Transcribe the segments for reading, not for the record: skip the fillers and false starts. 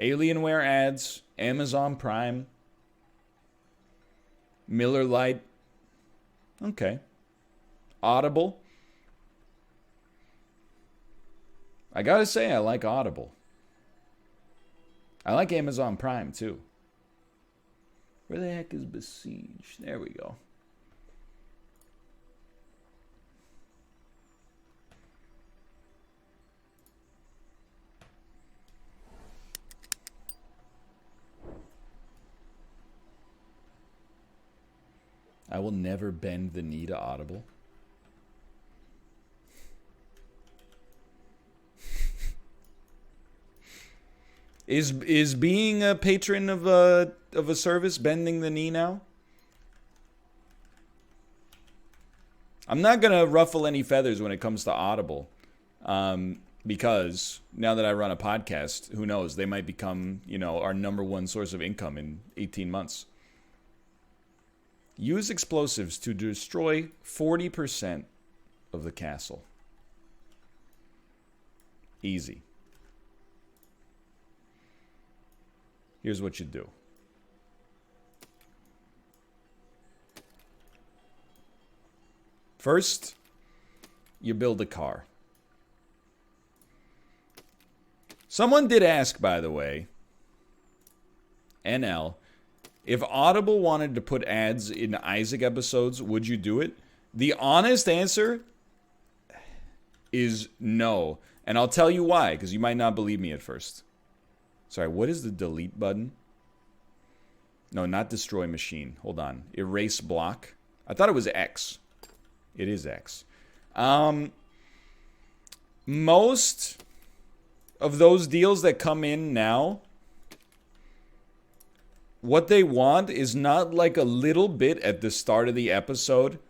Alienware ads, Amazon Prime, Miller Lite. Okay. Audible. I gotta say, I like Audible. I like Amazon Prime, too. Where the heck is Besiege? There we go. I will never bend the knee to Audible. Is being a patron of a service bending the knee now? I'm not gonna ruffle any feathers when it comes to Audible, because now that I run a podcast, who knows? They might become, our #1 source of income in 18 months. Use explosives to destroy 40% of the castle. Easy. Here's what you do. First, you build a car. Someone did ask, by the way, NL, if Audible wanted to put ads in Isaac episodes, would you do it? The honest answer is no. And I'll tell you why, because you might not believe me at first. Sorry, what is the delete button? No, not destroy machine. Hold on. Erase block. I thought it was X. It is X. Most of those deals that come in now, what they want is not like a little bit at the start of the episode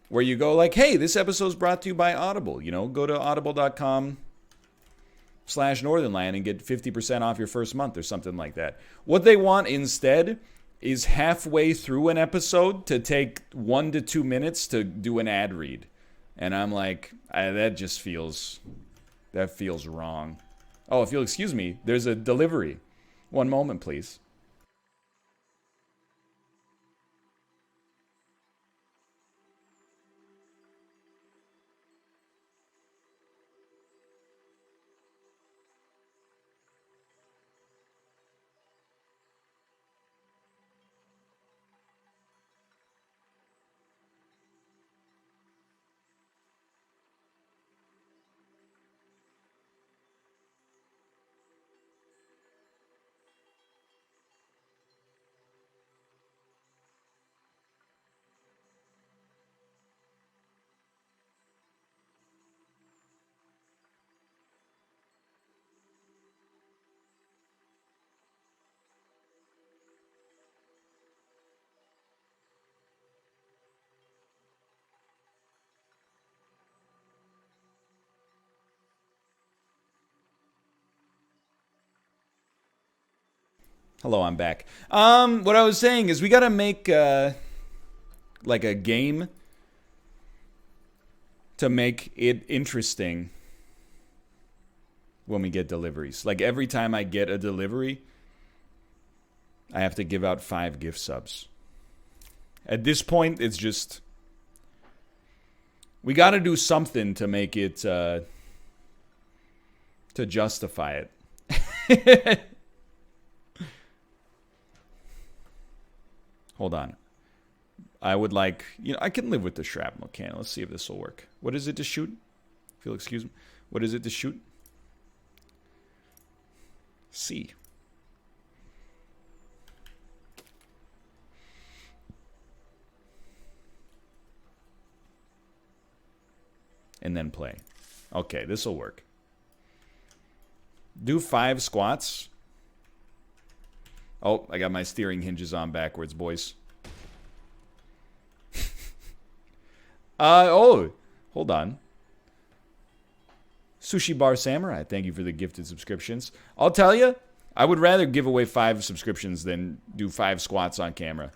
where you go like, hey, this episode's brought to you by Audible. Go to audible.com/Northernland and get 50% off your first month or something like that. What they want instead is halfway through an episode to take 1 to 2 minutes to do an ad read. And I'm like, that feels wrong. Oh, if you'll excuse me, there's a delivery. One moment, please. Hello, I'm back. What I was saying is we gotta make like a game to make it interesting when we get deliveries. Like every time I get a delivery, I have to give out 5 gift subs. At this point, it's just we gotta do something to make it to justify it. Hold on. I would like, I can live with the shrapnel cannon. Let's see if this will work. What is it to shoot? If you'll excuse me. What is it to shoot? C. And then play. Okay, this will work. Do 5 squats. Oh, I got my steering hinges on backwards, boys. Hold on. Sushi Bar Samurai, thank you for the gifted subscriptions. I'll tell you, I would rather give away 5 subscriptions than do 5 squats on camera.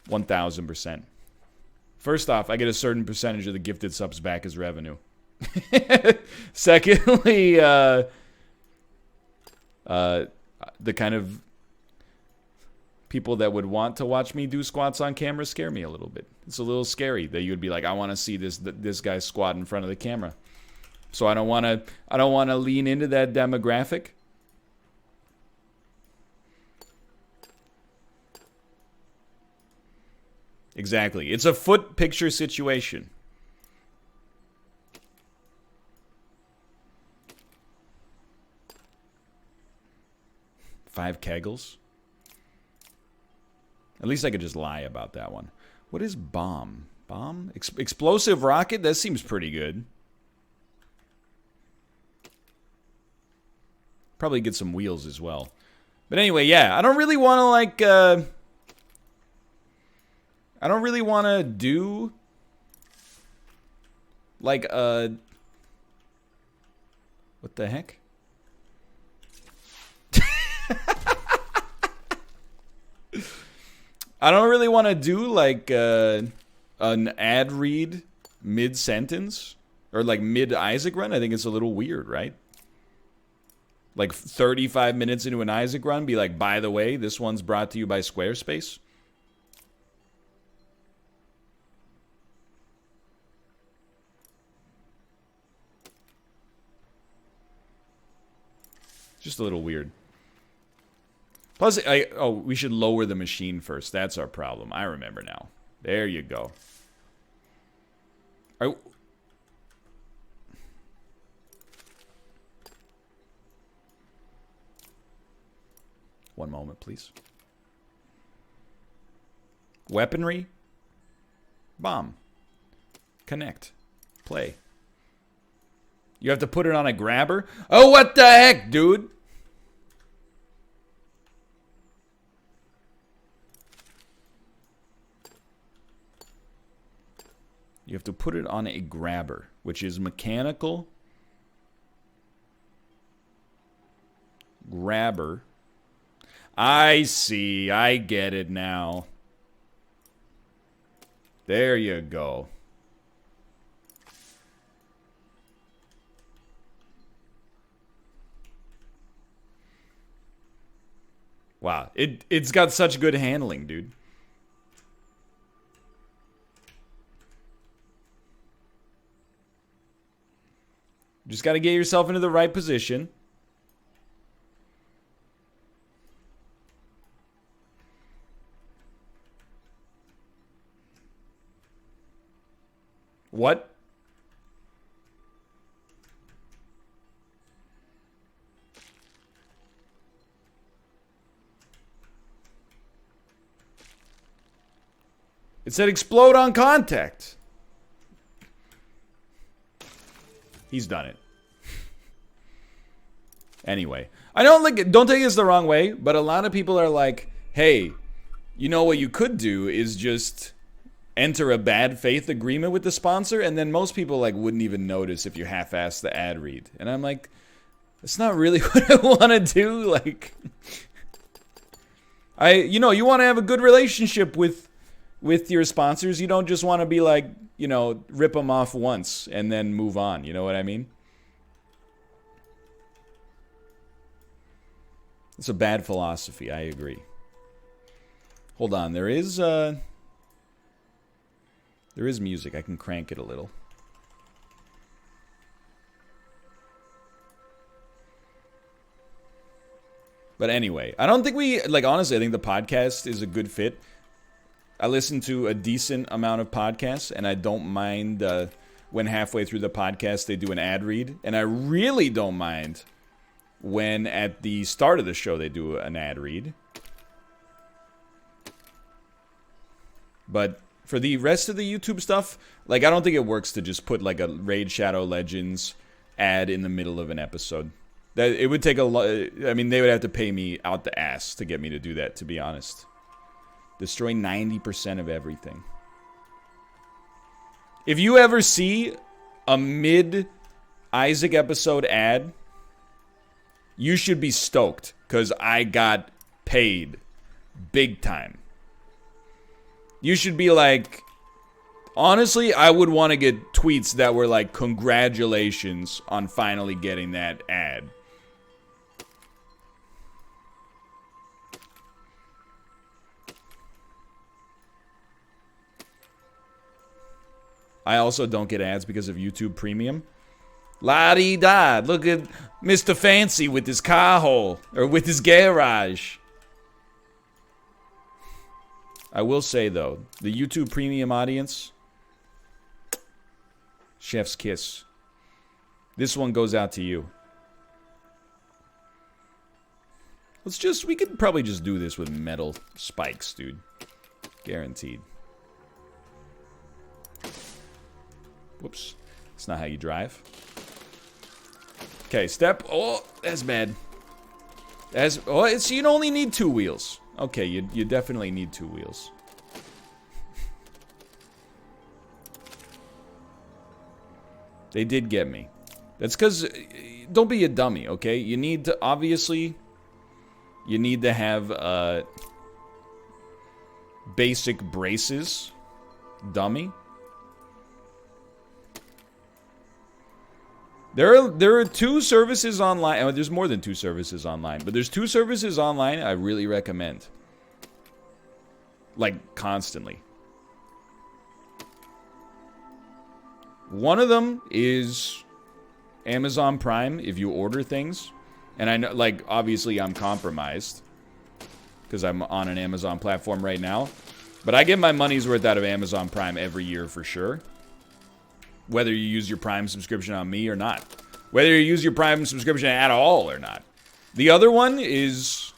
1,000%. First off, I get a certain percentage of the gifted subs back as revenue. Secondly, The kind of people that would want to watch me do squats on camera scare me a little bit. It's a little scary that you would be like, I want to see this guy squat in front of the camera. So I don't want to lean into that demographic. Exactly. It's a foot picture situation. Five kegels. At least I could just lie about that one. What is bomb? Bomb? Explosive rocket? That seems pretty good. Probably get some wheels as well. But anyway, yeah. I don't really want to, like, I don't really want to do, like, what the heck? I don't really want to do, like, an ad read mid-sentence. Or, like, mid-Isaac run. I think it's a little weird, right? Like, 35 minutes into an Isaac run, be like, by the way, this one's brought to you by Squarespace. Just a little weird. Plus, we should lower the machine first. That's our problem. I remember now. There you go. One moment, please. Weaponry. Bomb. Connect. Play. You have to put it on a grabber? Oh, what the heck, dude? You have to put it on a grabber, which is mechanical. Grabber. I see. I get it now. There you go. Wow. It's got such good handling, dude. Just got to get yourself into the right position. What? It said explode on contact. He's done it. Anyway, I don't take this the wrong way, but a lot of people are like, hey, you know what you could do is just enter a bad faith agreement with the sponsor, and then most people like wouldn't even notice if you half-ass the ad read. And I'm like, that's not really what I want to do. Like, you want to have a good relationship with your sponsors. You don't just want to be like, rip them off once and then move on. You know what I mean? It's a bad philosophy. I agree. Hold on. There is music. I can crank it a little. But anyway, I don't think honestly, I think the podcast is a good fit. I listen to a decent amount of podcasts, and I don't mind when halfway through the podcast they do an ad read. And I really don't mind when at the start of the show they do an ad read. But for the rest of the YouTube stuff, I don't think it works to just put a Raid Shadow Legends ad in the middle of an episode. That it would take a lot. I mean, they would have to pay me out the ass to get me to do that, to be honest. Destroy 90% of everything. If you ever see a mid-Isaac episode ad, you should be stoked, because I got paid big time. You should be like, honestly, I would want to get tweets that were like, congratulations on finally getting that ad. I also don't get ads because of YouTube Premium. La-dee-da, look at Mr. Fancy with his car hole, or with his garage. I will say, though, the YouTube Premium audience, chef's kiss. This one goes out to you. We could probably just do this with metal spikes, dude. Guaranteed. Whoops. That's not how you drive. Okay, step. Oh, that's bad. You only need 2 wheels. Okay, you definitely need 2 wheels. They did get me. That's because, don't be a dummy, okay? You need to, obviously, you need to have basic braces. Dummy. There are 2 services online. Oh, there's more than 2 services online, but there's 2 services online I really recommend. Like, constantly. One of them is Amazon Prime, if you order things. And I know, like, obviously I'm compromised because I'm on an Amazon platform right now. But I get my money's worth out of Amazon Prime every year for sure. Whether you use your Prime subscription on me or not. Whether you use your Prime subscription at all or not. The other one is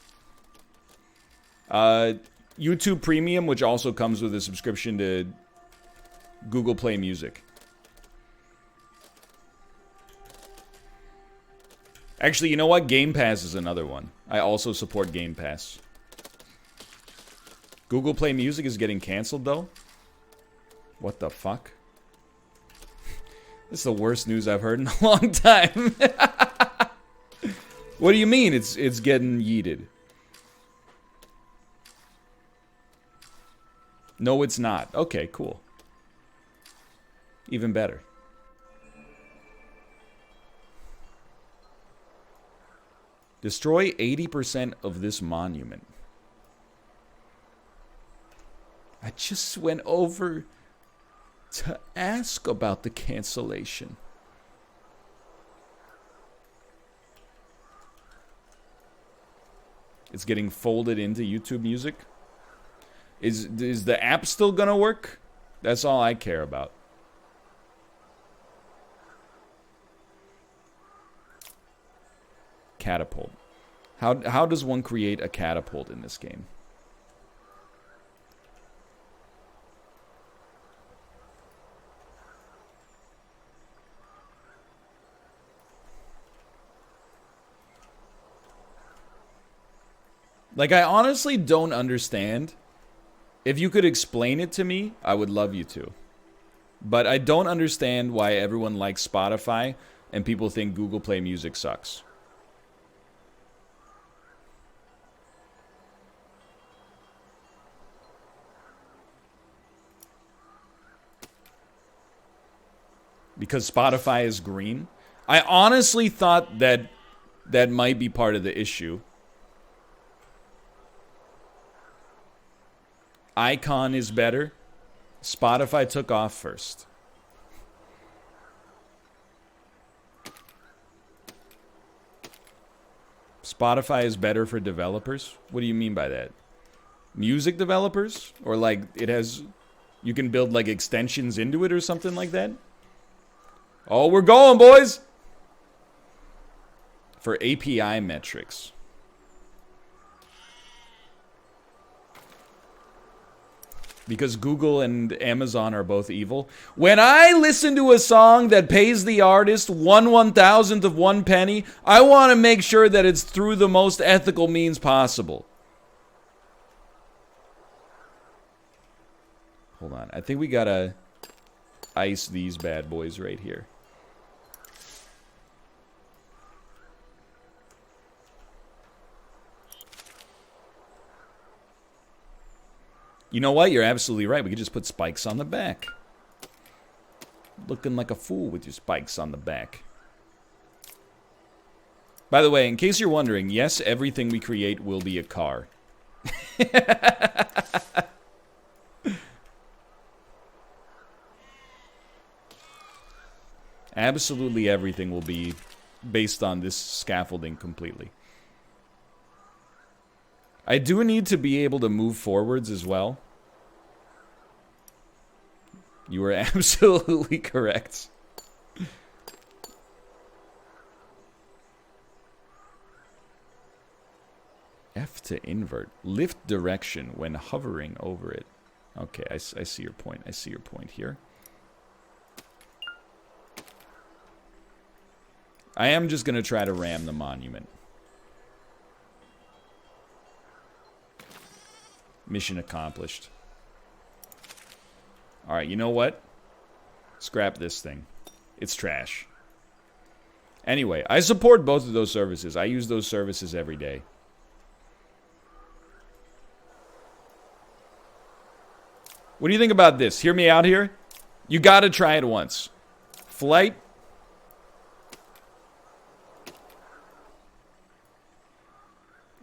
YouTube Premium, which also comes with a subscription to Google Play Music. Actually, you know what? Game Pass is another one. I also support Game Pass. Google Play Music is getting canceled, though. What the fuck? This is the worst news I've heard in a long time. What do you mean it's getting yeeted? No, it's not. Okay, cool. Even better. Destroy 80% of this monument. I just went over to ask about the cancellation. It's getting folded into YouTube Music. Is the app still gonna work? That's all I care about. Catapult. How does one create a catapult in this game? Like, I honestly don't understand. If you could explain it to me, I would love you to. But I don't understand why everyone likes Spotify and people think Google Play Music sucks. Because Spotify is green. I honestly thought that might be part of the issue. Icon is better. Spotify took off first. Spotify is better for developers? What do you mean by that? Music developers? Or like it has... You can build like extensions into it or something like that? Oh, we're going, boys! For API metrics. Because Google and Amazon are both evil. When I listen to a song that pays the artist 1/1000th of 1 penny, I want to make sure that it's through the most ethical means possible. Hold on. I think we gotta ice these bad boys right here. You know what? You're absolutely right. We could just put spikes on the back. Looking like a fool with your spikes on the back. By the way, in case you're wondering, yes, everything we create will be a car. Absolutely everything will be based on this scaffolding completely. I do need to be able to move forwards as well. You were absolutely correct. F to invert. Lift direction when hovering over it. Okay, I see your point. I see your point here. I am just going to try to ram the monument. Mission accomplished. Alright, you know what? Scrap this thing. It's trash. Anyway, I support both of those services. I use those services every day. What do you think about this? Hear me out here. You gotta try it once. Flight.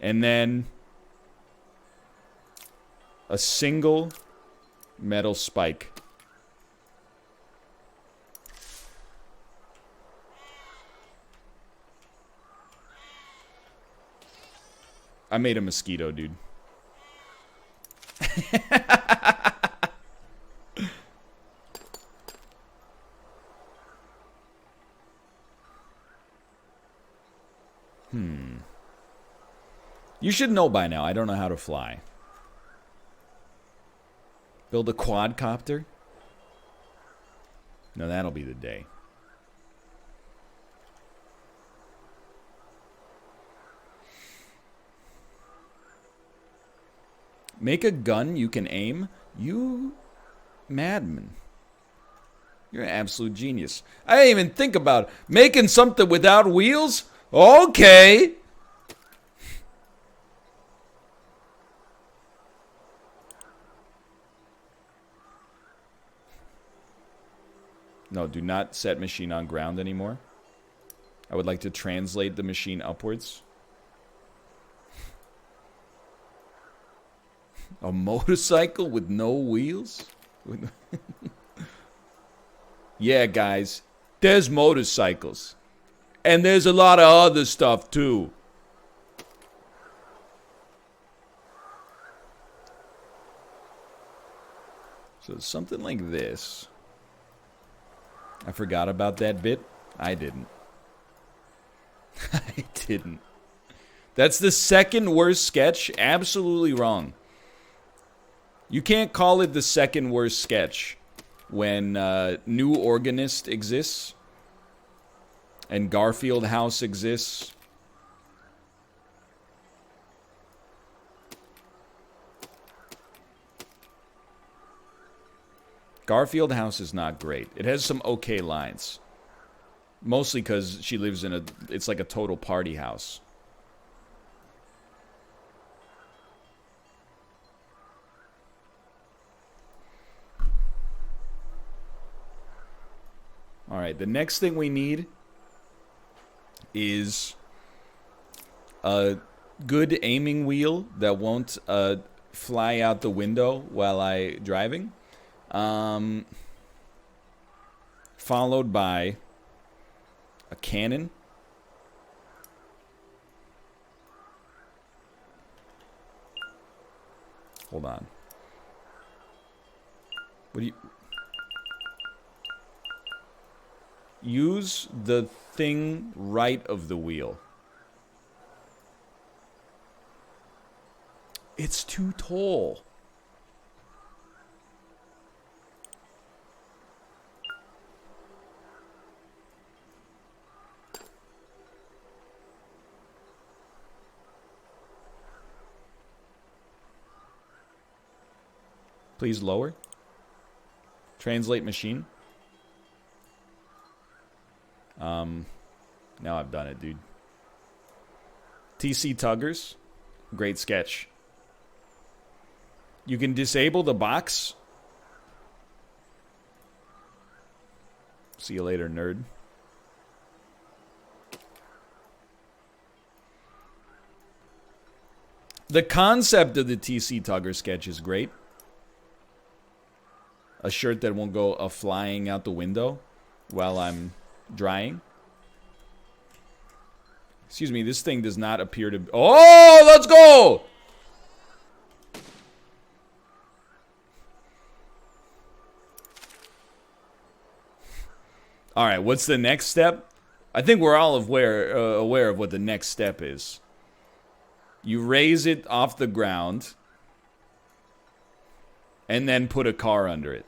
And then a single metal spike. I made a mosquito, dude. You should know by now. I don't know how to fly. Build a quadcopter? No, that'll be the day. Make a gun you can aim? You madman. You're an absolute genius. I didn't even think about making something without wheels? Okay. No, do not set machine on ground anymore. I would like to translate the machine upwards. A motorcycle with no wheels? Yeah, guys. There's motorcycles. And there's a lot of other stuff, too. So something like this. I forgot about that bit. I didn't. I didn't. That's the second worst sketch. Absolutely wrong. You can't call it the second worst sketch when New Organist exists and Garfield House exists. Garfield House is not great. It has some okay lines. Mostly because she lives in it's like a total party house. Alright, the next thing we need is a good aiming wheel that won't fly out the window while I'm driving. Followed by a cannon. Hold on. What do you... Use the thing right of the wheel. It's too tall. Please lower. Translate machine. Now I've done it, dude. TC Tuggers. Great sketch. You can disable the box. See you later, nerd. The concept of the TC Tugger sketch is great. A shirt that won't go flying out the window while I'm Drying. Excuse me, this thing does not appear to... Oh, let's go! All right, what's the next step? I think we're all aware of what the next step is. You raise it off the ground and then put a car under it.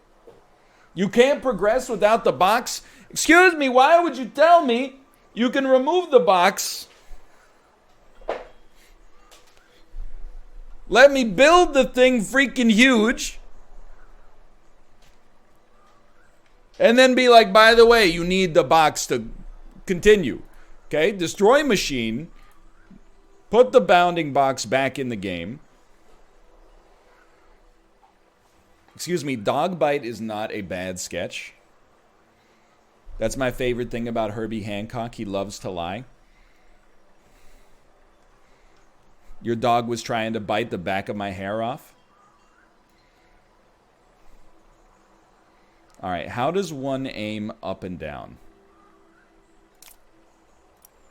You can't progress without the box? Excuse me, why would you tell me you can remove the box? Let me build the thing freaking huge. And then be like, by the way, you need the box to continue. Okay, destroy machine. Put the bounding box back in the game. Excuse me, Dog Bite is not a bad sketch. That's my favorite thing about Herbie Hancock. He loves to lie. Your dog was trying to bite the back of my hair off. All right, how does one aim up and down?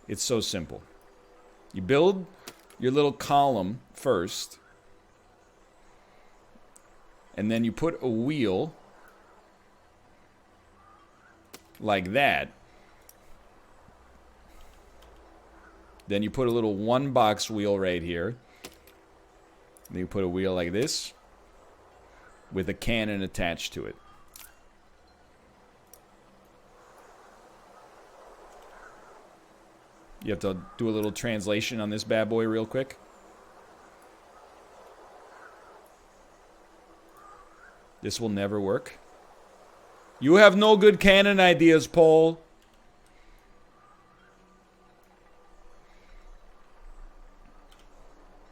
It's so simple. You build your little column first, and then you put a wheel like that. Then you put a little one box wheel right here. Then you put a wheel like this with a cannon attached to it. You have to do a little translation on this bad boy real quick. This will never work. You have no good cannon ideas, Paul.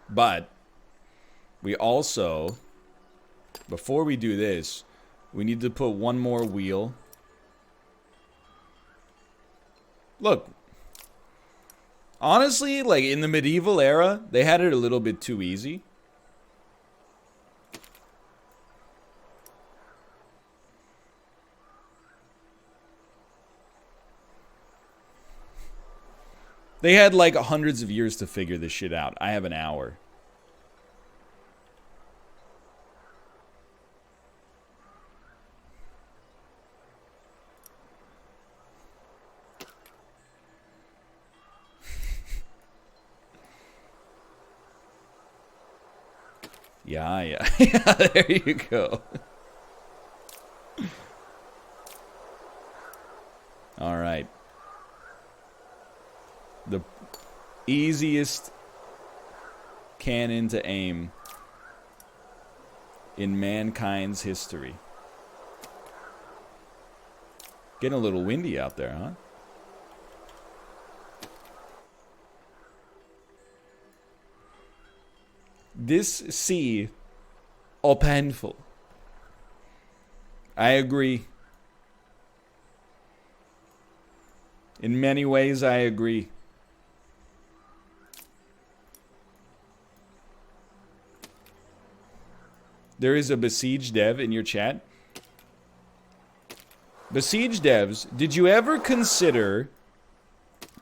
But we also, before we do this, we need to put one more wheel. Look. Honestly, like in the medieval era, they had it a little bit too easy. They had like hundreds of years to figure this shit out. I have an hour. Yeah. Yeah, there you go. All right. The easiest cannon to aim in mankind's history. Getting a little windy out there, huh? This sea are painful. I agree. In many ways, I agree. There is a Besiege dev in your chat. Besiege devs, did you ever consider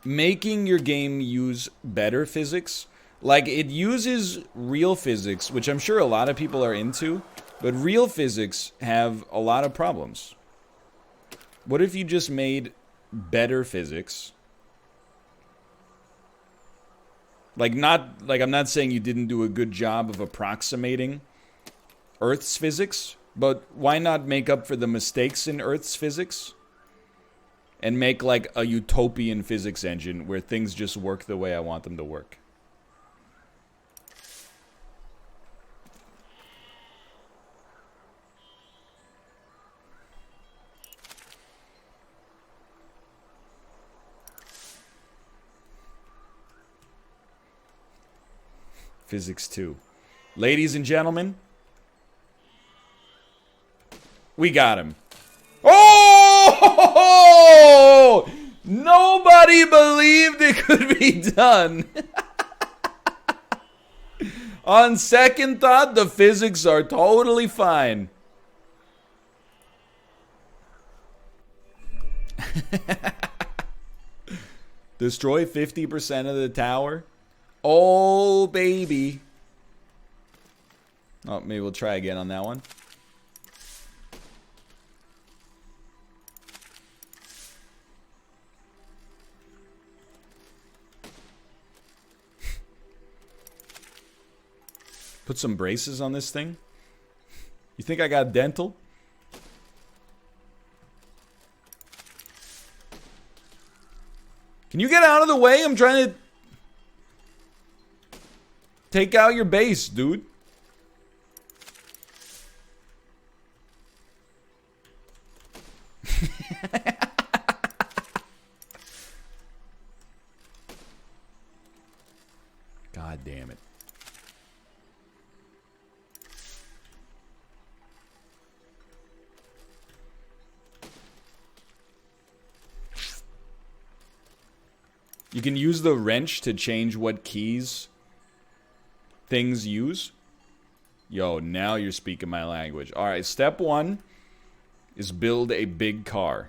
making your game use better physics? Like, it uses real physics, which I'm sure a lot of people are into, but real physics have a lot of problems. What if you just made better physics? Like, I'm not saying you didn't do a good job of approximating Earth's physics, but why not make up for the mistakes in Earth's physics? And make, like, a utopian physics engine where things just work the way I want them to work. Physics 2. Ladies and gentlemen, we got him. Oh! Nobody believed it could be done. On second thought, the physics are totally fine. Destroy 50% of the tower. Oh, baby. Oh, maybe we'll try again on that one. Put some braces on this thing. You think I got dental? Can you get out of the way? I'm trying to take out your base, dude. God damn it. You can use the wrench to change what keys things use. Yo, now you're speaking my language. Alright, step 1 is build a big car.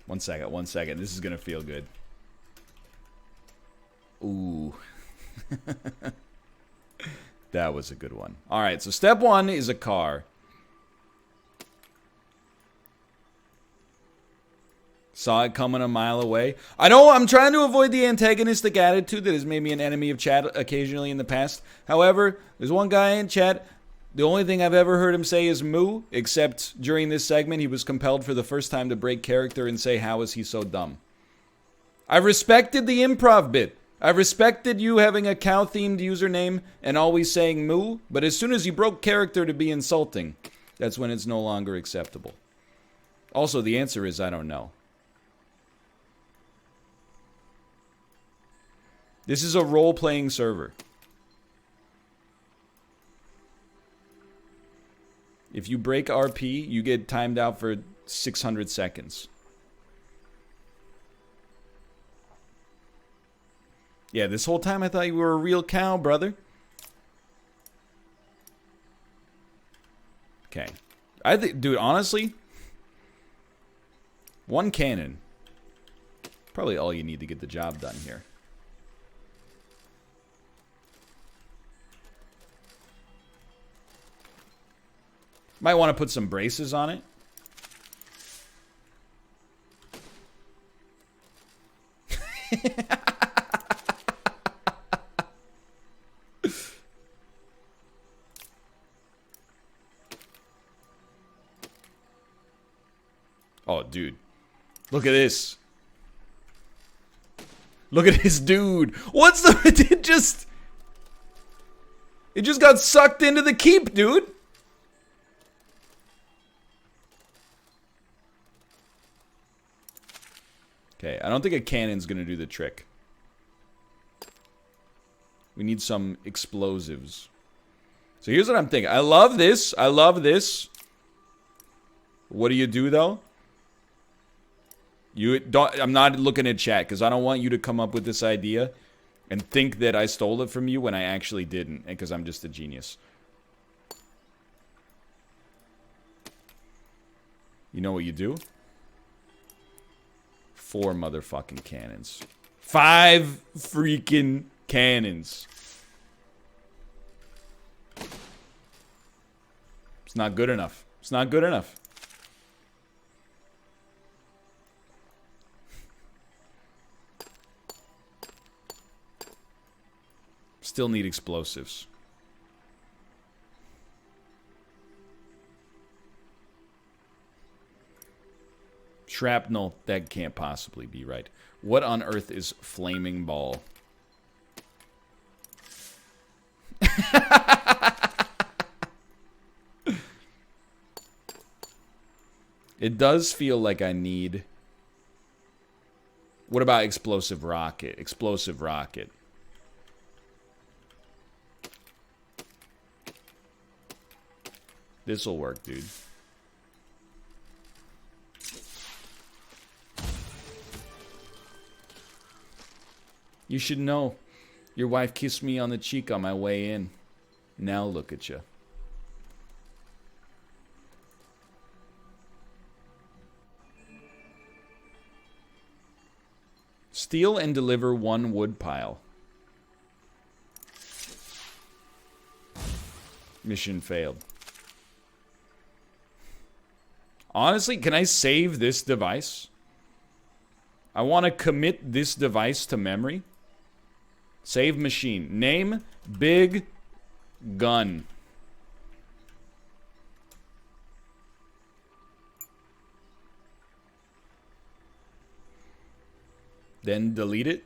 One second. This is gonna feel good. Ooh. That was a good one. Alright, so step 1 is a car. Saw it coming a mile away. I know I'm trying to avoid the antagonistic attitude that has made me an enemy of chat occasionally in the past. However, there's one guy in chat, the only thing I've ever heard him say is moo, except during this segment he was compelled for the first time to break character and say, how is he so dumb? I respected the improv bit. I respected you having a cow-themed username and always saying moo, but as soon as you broke character to be insulting, that's when it's no longer acceptable. Also, the answer is I don't know. This is a role-playing server. If you break RP, you get timed out for 600 seconds. Yeah, this whole time I thought you were a real cow, brother. Okay. I think, dude, honestly, one cannon. Probably all you need to get the job done here. Might want to put some braces on it. Oh, dude. Look at this. Look at this dude. What's the... It just got sucked into the keep, dude. Okay, I don't think a cannon's gonna do the trick. We need some explosives. So here's what I'm thinking. I love this. I love this. What do you do, though? You don't... I'm not looking at chat, because I don't want you to come up with this idea and think that I stole it from you when I actually didn't, because I'm just a genius. You know what you do? 4 motherfucking cannons. 5 freaking cannons. It's not good enough. It's not good enough. Still need explosives. Shrapnel, that can't possibly be right. What on earth is flaming ball? It does feel like I need... What about explosive rocket? Explosive rocket. This'll work, dude. You should know. Your wife kissed me on the cheek on my way in. Now look at you. Steal and deliver 1 wood pile. Mission failed. Honestly, can I save this device? I want to commit this device to memory. Save machine. Name, Big Gun. Then delete it.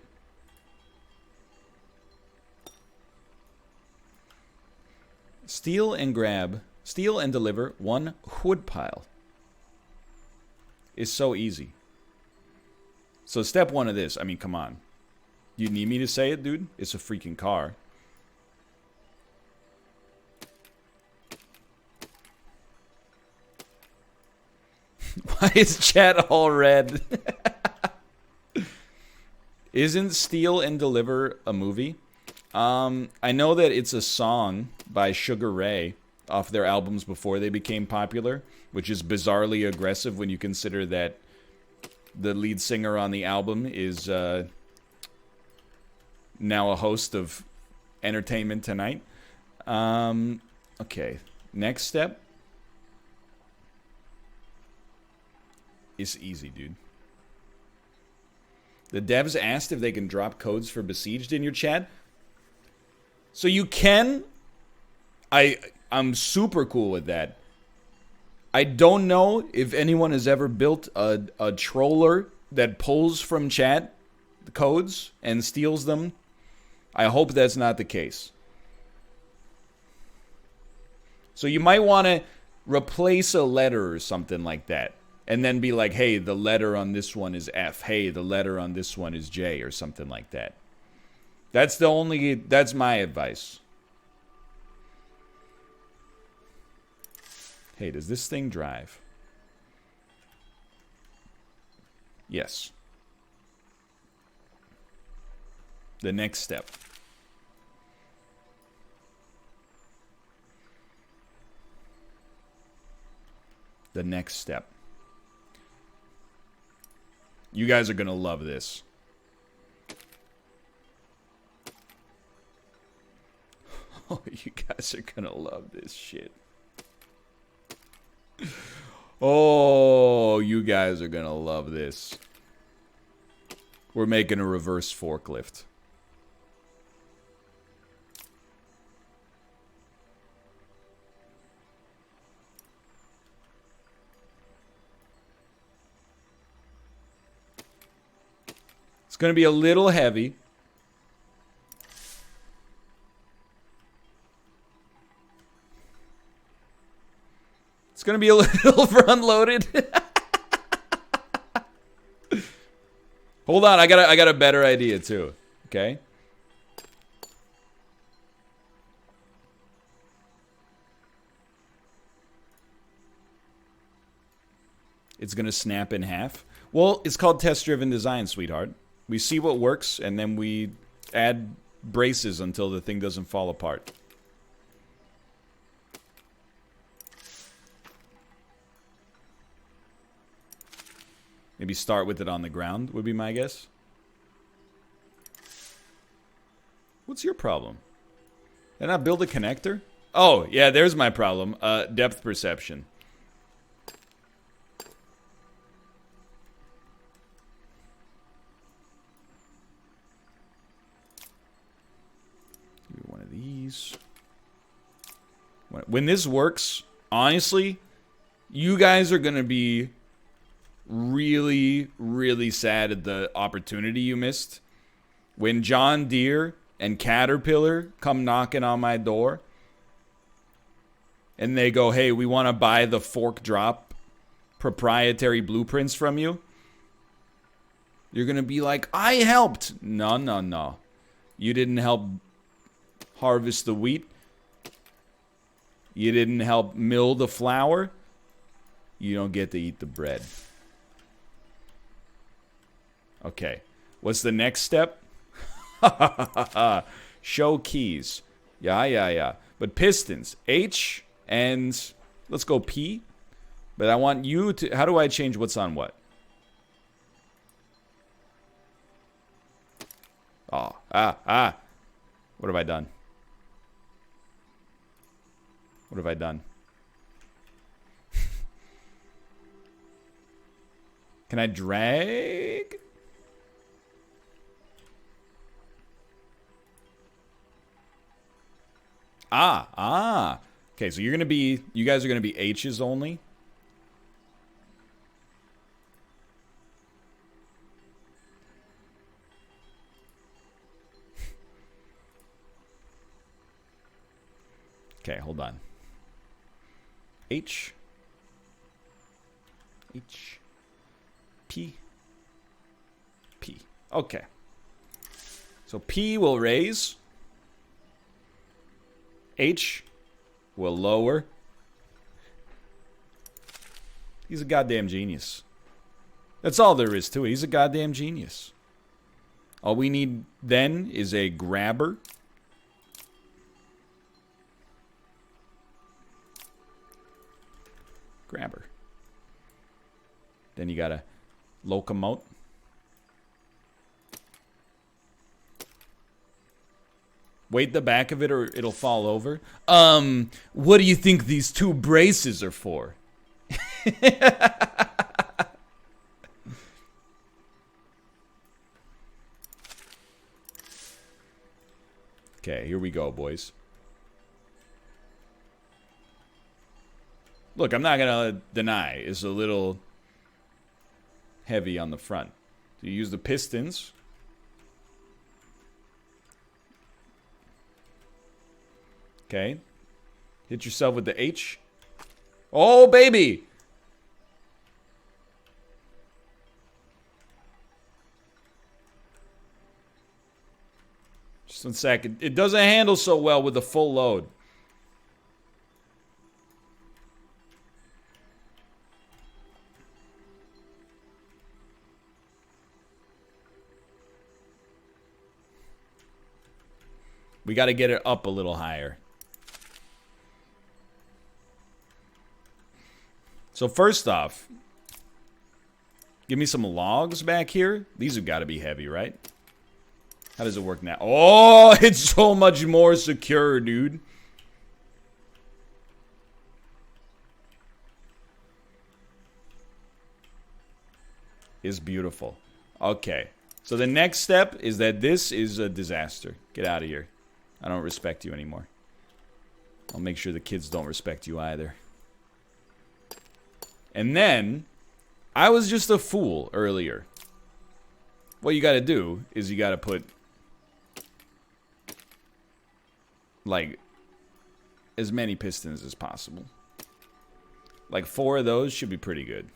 Steal and deliver 1 wood pile. It's so easy. So step 1 of this, I mean, come on. You need me to say it, dude? It's a freaking car. Why is chat all red? Isn't Steal and Deliver a movie? I know that it's a song by Sugar Ray off their albums before they became popular, which is bizarrely aggressive when you consider that the lead singer on the album is now a host of Entertainment Tonight. Okay, next step is easy, dude. The devs asked if they can drop codes for Besieged in your chat. So you can. I'm super cool with that. I don't know if anyone has ever built a troller that pulls from chat the codes and steals them. I hope that's not the case. So you might want to replace a letter or something like that. And then be like, hey, the letter on this one is F. Hey, the letter on this one is J, or something like that. That's my advice. Hey, does this thing drive? Yes. The next step. The next step. You guys are going to love this. Oh, you guys are going to love this shit. Oh, you guys are going to love this. We're making a reverse forklift. It's going to be a little heavy. It's going to be a little front-loaded. Hold on, I got a better idea too. Okay? It's going to snap in half. Well, it's called test-driven design, sweetheart. We see what works, and then we add braces until the thing doesn't fall apart. Maybe start with it on the ground, would be my guess. What's your problem? Did I not build a connector? Oh, yeah, there's my problem. Depth perception. One of these. When this works, honestly, you guys are going to be really, really sad at the opportunity you missed. When John Deere and Caterpillar come knocking on my door and they go, hey, we want to buy the fork drop proprietary blueprints from you, you're going to be like, I helped. No, no, no. You didn't help harvest the wheat. You didn't help mill the flour. You don't get to eat the bread. Okay. What's the next step? Show keys. Yeah. But pistons. H and let's go P. But I want you to... How do I change what's on what? Oh, What have I done? What have I done? Can I drag? Okay, so you guys are gonna be H's only. Okay, hold on. H. P. Okay. So P will raise. H will lower. He's a goddamn genius. That's all there is to it. He's a goddamn genius. All we need then is a grabber. Then you gotta locomote. Weight the back of it or it'll fall over. What do you think these two braces are for? Okay, here we go, boys. Look, I'm not gonna deny it's a little heavy on the front. So you use the pistons. Okay. Hit yourself with the H. Oh, baby! Just 1 second. It doesn't handle so well with the full load. We got to get it up a little higher. So first off, give me some logs back here. These have got to be heavy, right? How does it work now? Oh, it's so much more secure, dude. It's beautiful. Okay. So the next step is that this is a disaster. Get out of here. I don't respect you anymore. I'll make sure the kids don't respect you either. And then, I was just a fool earlier. What you gotta do is you gotta put, like, as many pistons as possible. Like 4 of those should be pretty good.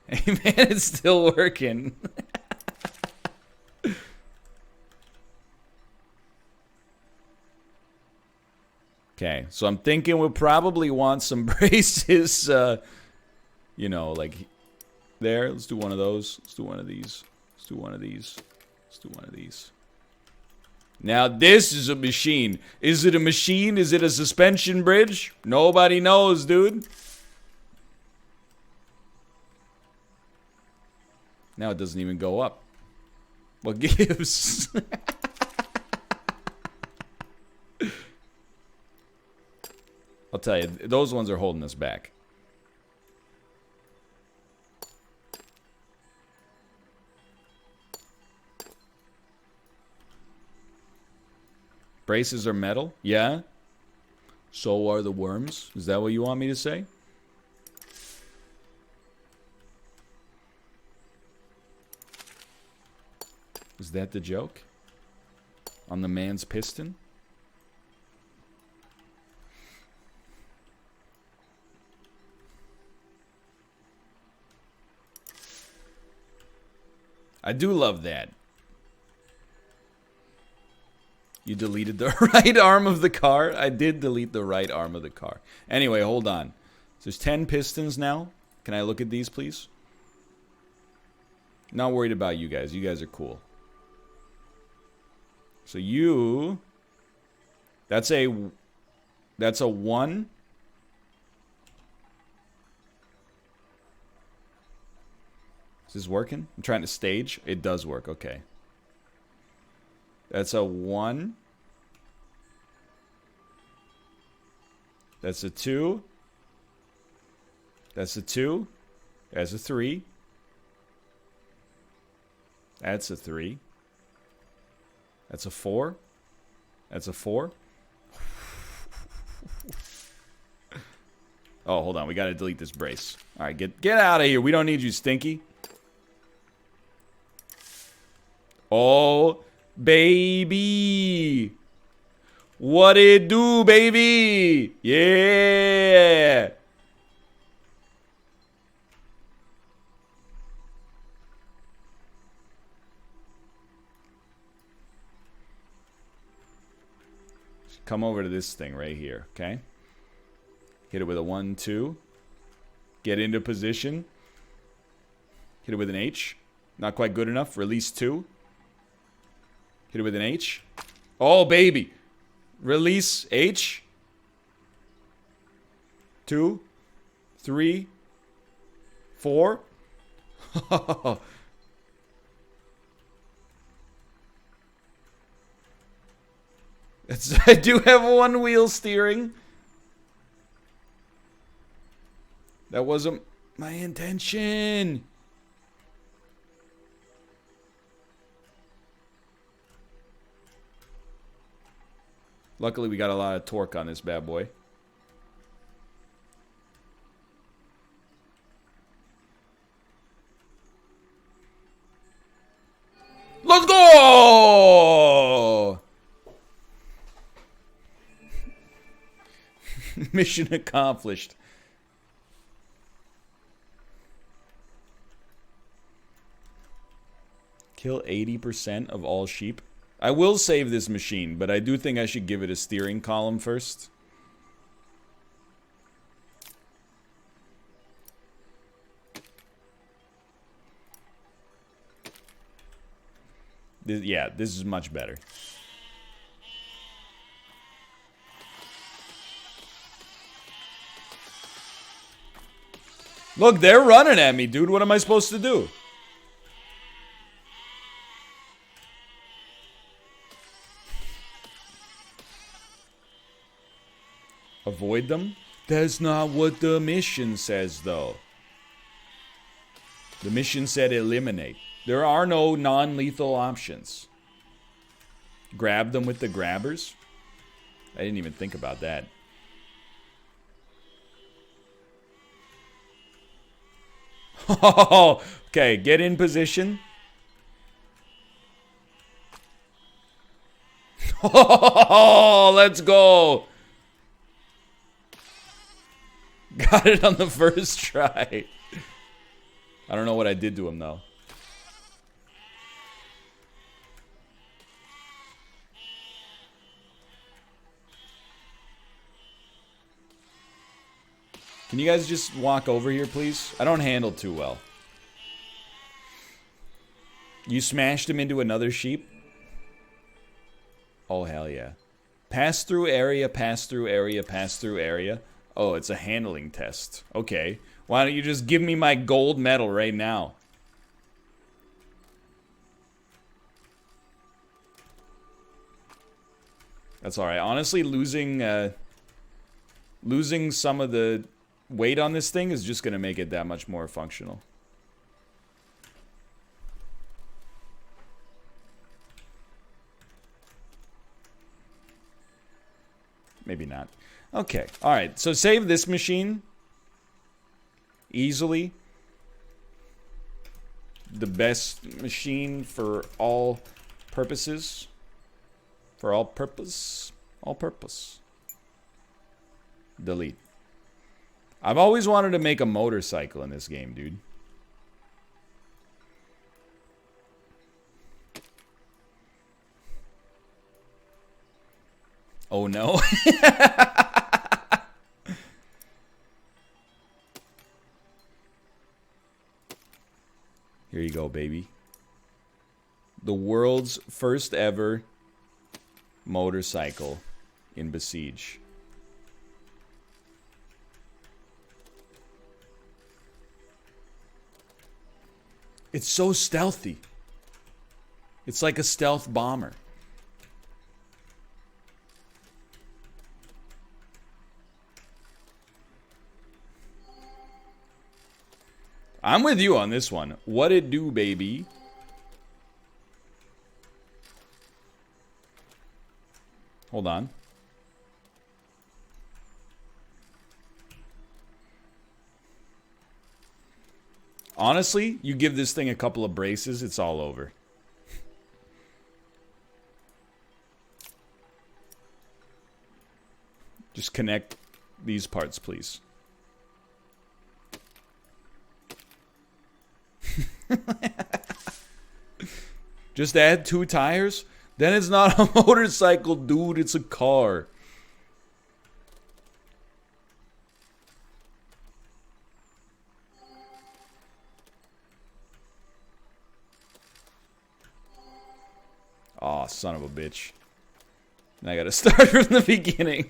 Hey man, it's still working. Okay, so I'm thinking we'll probably want some braces, you know, like there. Let's do one of those. Let's do one of these. Let's do one of these. Let's do one of these. Now this is a machine. Is it a machine? Is it a suspension bridge? Nobody knows, dude. Now it doesn't even go up. What gives? I'll tell you, those ones are holding us back. Braces are metal? Yeah. So are the worms. Is that what you want me to say? Is that the joke? On the man's piston? I do love that. You deleted the right arm of the car? I did delete the right arm of the car. Anyway, hold on. So there's 10 pistons now. Can I look at these, please? Not worried about you guys. You guys are cool. So you... That's a 1. Is this working? I'm trying to stage. It does work. Okay. That's a 1. That's a 2. That's a 2. That's a 3. That's a 3. That's a 4. That's a 4. Oh, hold on. We got to delete this brace. All right, get out of here. We don't need you, Stinky. Oh, baby. What it do, baby? Yeah. Come over to this thing right here, okay? Hit it with a 1, 2. Get into position. Hit it with an H. Not quite good enough. Release 2. Hit it with an H. Oh, baby. Release H. 2. 3. 4. I do have 1 wheel steering. That wasn't my intention. Luckily, we got a lot of torque on this bad boy. Let's go! Mission accomplished. Kill 80% of all sheep. I will save this machine, but I do think I should give it a steering column first. Yeah, this is much better. Look, they're running at me, dude. What am I supposed to do? Avoid them? That's not what the mission says, though. The mission said eliminate. There are no non-lethal options. Grab them with the grabbers? I didn't even think about that. Okay, get in position. Let's go. Got it on the first try. I don't know what I did to him, though. Can you guys just walk over here, please? I don't handle too well. You smashed him into another sheep? Oh, hell yeah. Pass through area, pass through area, pass through area. Oh, it's a handling test. Okay. Why don't you just give me my gold medal right now? That's alright. Honestly, losing some of the weight on this thing is just going to make it that much more functional. Maybe not. Okay, alright. So save this machine. Easily. The best machine for all purposes. For all purpose. All purpose. Delete. I've always wanted to make a motorcycle in this game, dude. Oh no. Here you go, baby. The world's first ever motorcycle in Besiege. It's so stealthy. It's like a stealth bomber. I'm with you on this one. What it do, baby? Hold on. Honestly, you give this thing a couple of braces, it's all over. Just connect these parts, please. Just add 2 tires? Then it's not a motorcycle, dude. It's a car. Aw, son of a bitch. And I gotta start from the beginning.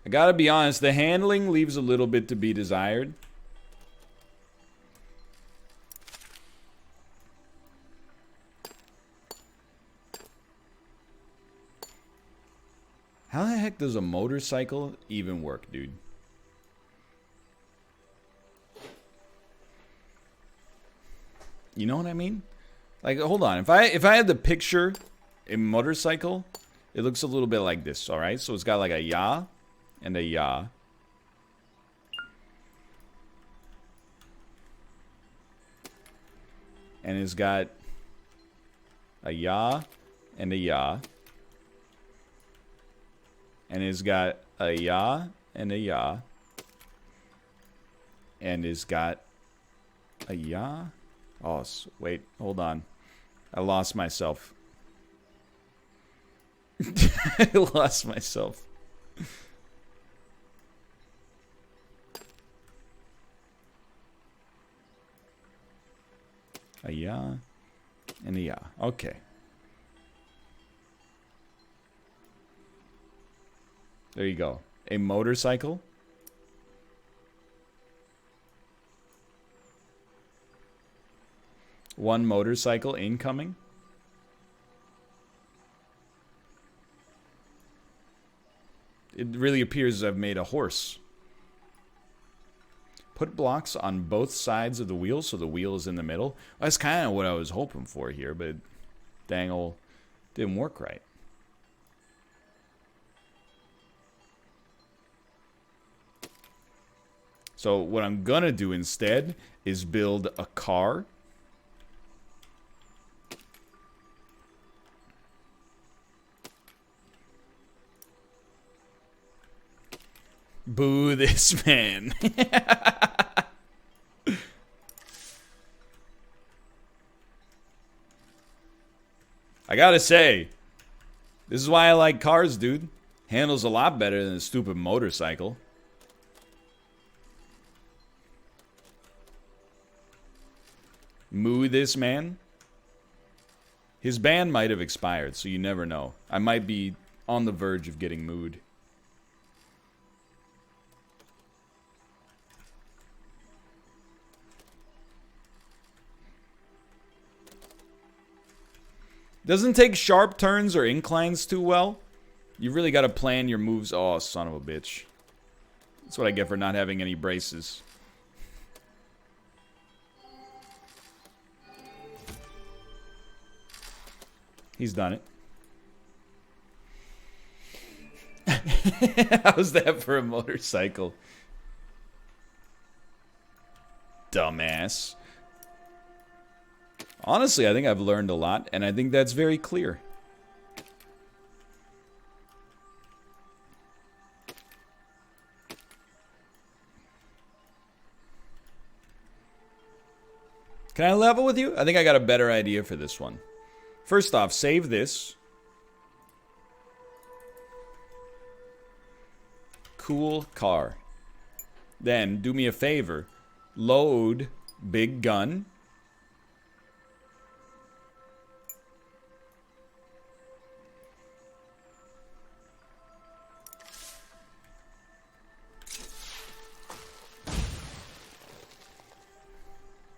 I gotta be honest, the handling leaves a little bit to be desired. How the heck does a motorcycle even work, dude? You know what I mean? Like, hold on. If I had to picture a motorcycle, it looks a little bit like this, alright? So it's got like a yaw and a yaw. And it's got a yaw and a yaw. And it's got a yaw and a yaw. And it's got a yaw. Oh, wait, hold on. I lost myself. I lost myself. A yaw and a yaw. Okay. There you go. A motorcycle. One motorcycle incoming. It really appears I've made a horse. Put blocks on both sides of the wheel so the wheel is in the middle. That's kind of what I was hoping for here, but dangle didn't work right. So what I'm gonna do instead is build a car. Boo this man. I gotta say, this is why I like cars, dude. Handles a lot better than a stupid motorcycle. Moo this man. His ban might have expired, so you never know. I might be on the verge of getting mooed. Doesn't take sharp turns or inclines too well. You really got to plan your moves. Oh, son of a bitch. That's what I get for not having any braces. He's done it. How's that for a motorcycle? Dumbass. Honestly, I think I've learned a lot, and I think that's very clear. Can I level with you? I think I got a better idea for this one. First off, save this. Cool car. Then, do me a favor. Load big gun.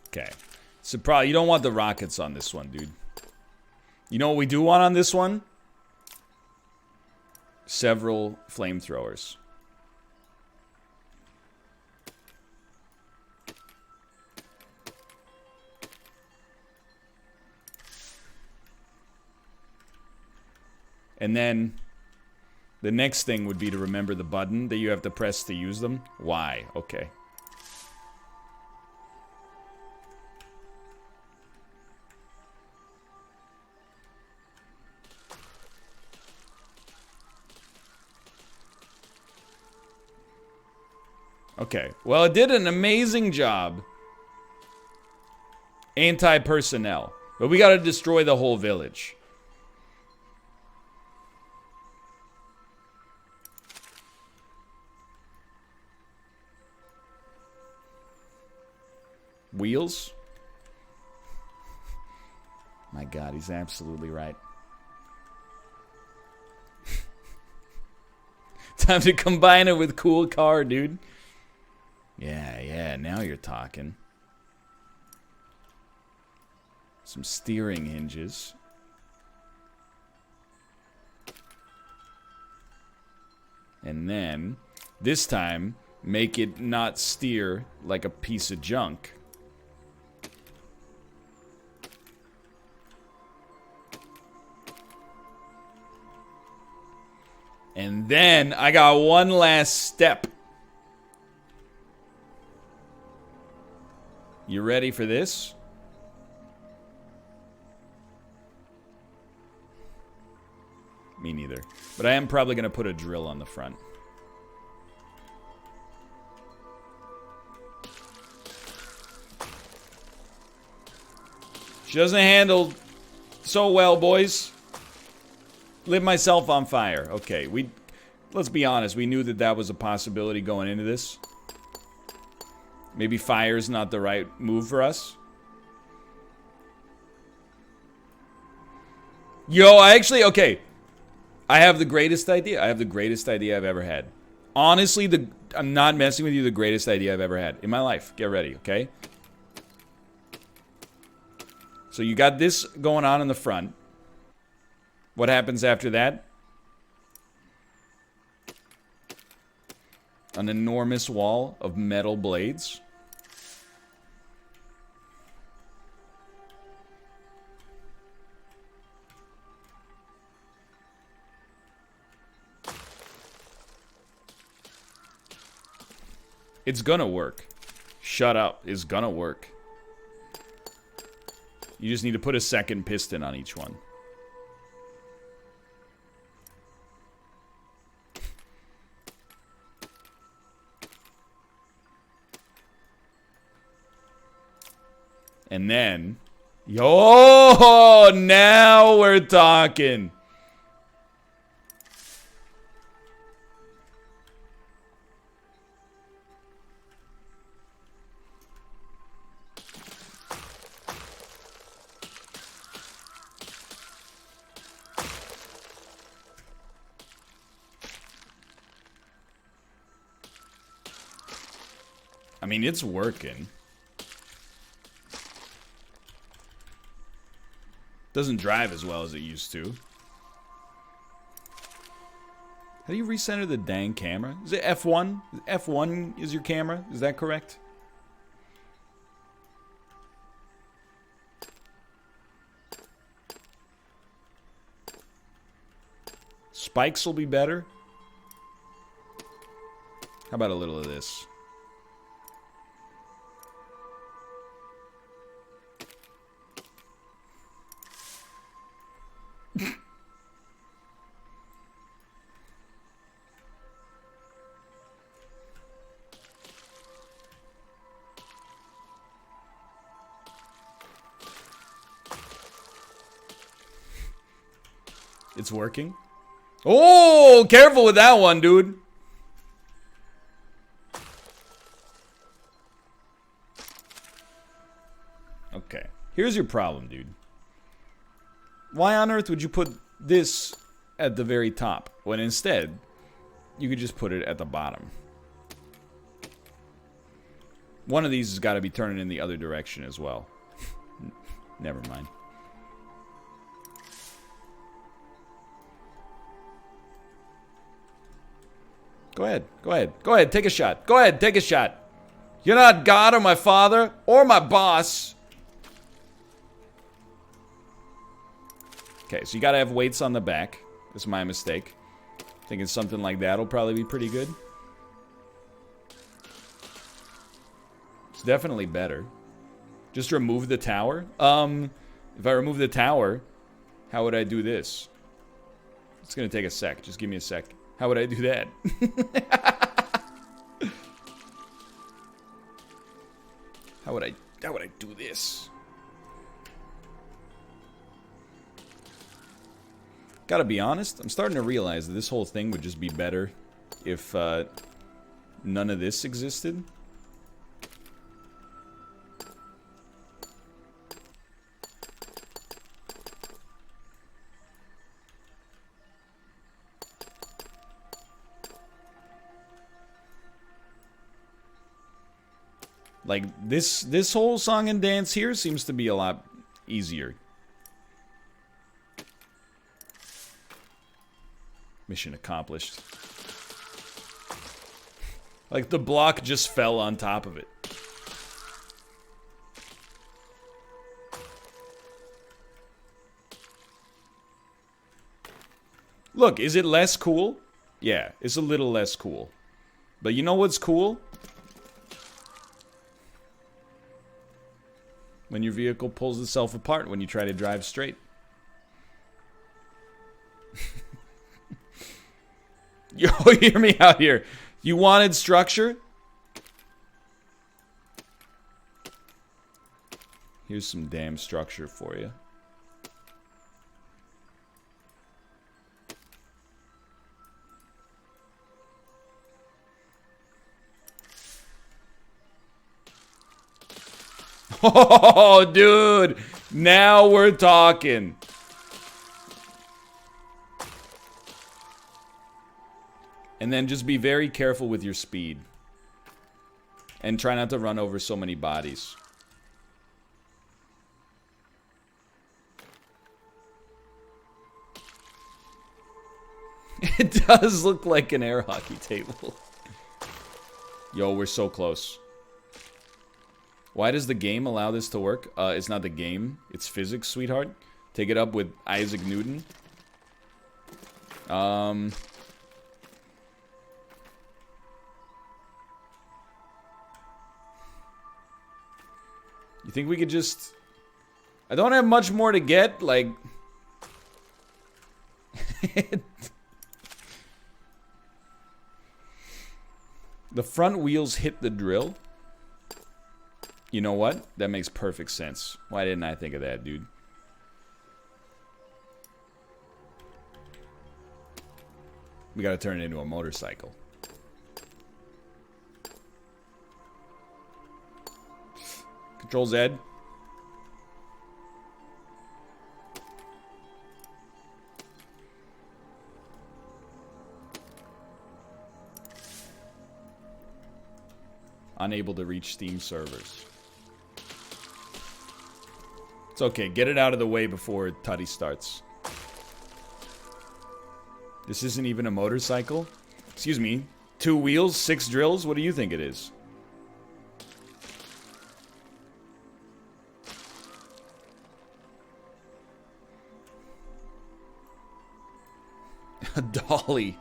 Okay. So probably you don't want the rockets on this one, dude. You know what we do want on this one? Several flamethrowers. And then the next thing would be to remember the button that you have to press to use them. Why? Okay. Okay. Well, it did an amazing job. Anti-personnel. But we gotta destroy the whole village. Wheels? My God, he's absolutely right. Time to combine it with cool car, dude. Yeah, now you're talking. Some steering hinges. And then, this time, make it not steer like a piece of junk. And then, I got one last step. You ready for this? Me neither. But I am probably going to put a drill on the front. She doesn't handle so well, boys. Lit myself on fire. Okay, let's be honest. We knew that that was a possibility going into this. Maybe fire's not the right move for us. Yo, okay. I have the greatest idea. I have the greatest idea I've ever had. Honestly, I'm not messing with you, the greatest idea I've ever had in my life. Get ready, okay? So you got this going on in the front. What happens after that? An enormous wall of metal blades. It's gonna work. Shut up. It's gonna work. You just need to put a second piston on each one. And then... Yo! Now we're talking! I mean, it's working. Doesn't drive as well as it used to. How do you recenter the dang camera? Is it F1? F1 is your camera? Is that correct? Spikes will be better. How about a little of this? It's working. Oh, careful with that one, dude. Okay. Here's your problem, dude. Why on earth would you put this at the very top when instead you could just put it at the bottom? One of these has got to be turning in the other direction as well. Never mind. Go ahead. Go ahead. Go ahead. Take a shot. Go ahead. Take a shot. You're not God or my father or my boss. Okay, so you gotta have weights on the back. That's my mistake. Thinking something like that'll probably be pretty good. It's definitely better. Just remove the tower. If I remove the tower, how would I do this? It's gonna take a sec. Just give me a sec. How would I do that? How would I do this? Gotta be honest, I'm starting to realize that this whole thing would just be better if none of this existed. Like, this whole song and dance here seems to be a lot easier. Mission accomplished. Like, the block just fell on top of it. Look, is it less cool? Yeah, it's a little less cool. But you know what's cool? When your vehicle pulls itself apart when you try to drive straight. Yo, hear me out here. You wanted structure? Here's some damn structure for you. Oh, dude. Now we're talking. And then just be very careful with your speed. And try not to run over so many bodies. It does look like an air hockey table. Yo, we're so close. Why does the game allow this to work? It's not the game. It's physics, sweetheart. Take it up with Isaac Newton. You think we could just... I don't have much more to get, like... The front wheels hit the drill. You know what? That makes perfect sense. Why didn't I think of that, dude? We gotta turn it into a motorcycle. Control Z. Unable to reach Steam servers. It's okay. Get it out of the way before Tutty starts. This isn't even a motorcycle? Excuse me. 2 wheels, 6 drills? What do you think it is? A dolly.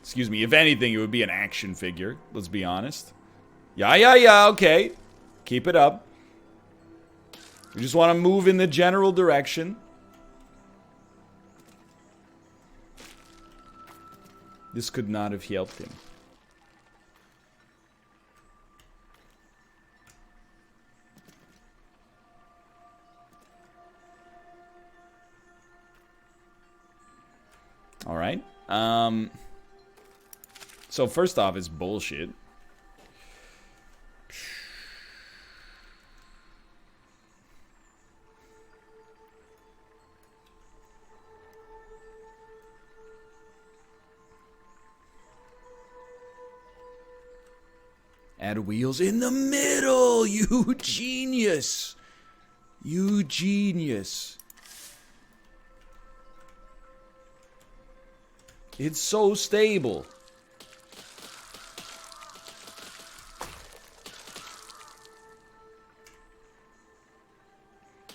Excuse me. If anything, it would be an action figure. Let's be honest. Yeah, okay. Keep it up. We just want to move in the general direction. This could not have helped him. So first off, it's bullshit. Add wheels in the middle, you genius. You genius. It's so stable.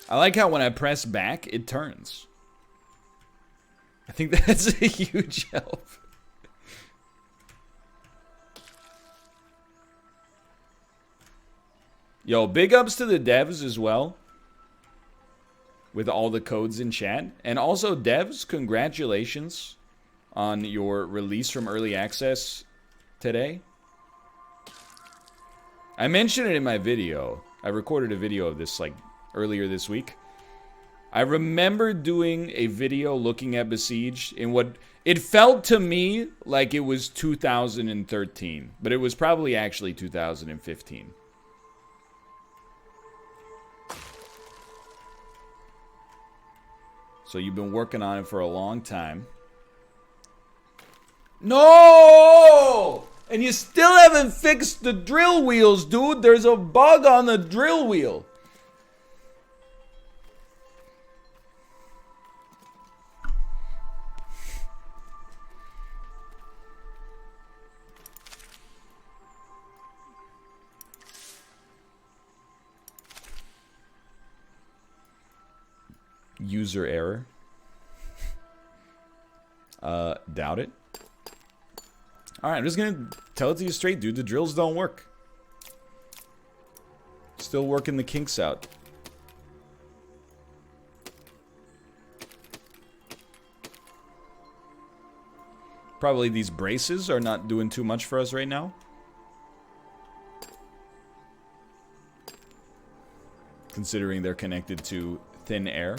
I like how when I press back, it turns. I think that's a huge help. Yo, big ups to the devs as well. With all the codes in chat. And also, devs, congratulations on your release from early access today. I mentioned it in my video. I recorded a video of this like earlier this week. I remember doing a video looking at Besiege in what it felt to me like it was 2013, but it was probably actually 2015. So you've been working on it for a long time. No! And you still haven't fixed the drill wheels, dude. There's a bug on the drill wheel. User error. Doubt it. Alright, I'm just gonna tell it to you straight, dude. The drills don't work. Still working the kinks out. Probably these braces are not doing too much for us right now. Considering they're connected to thin air.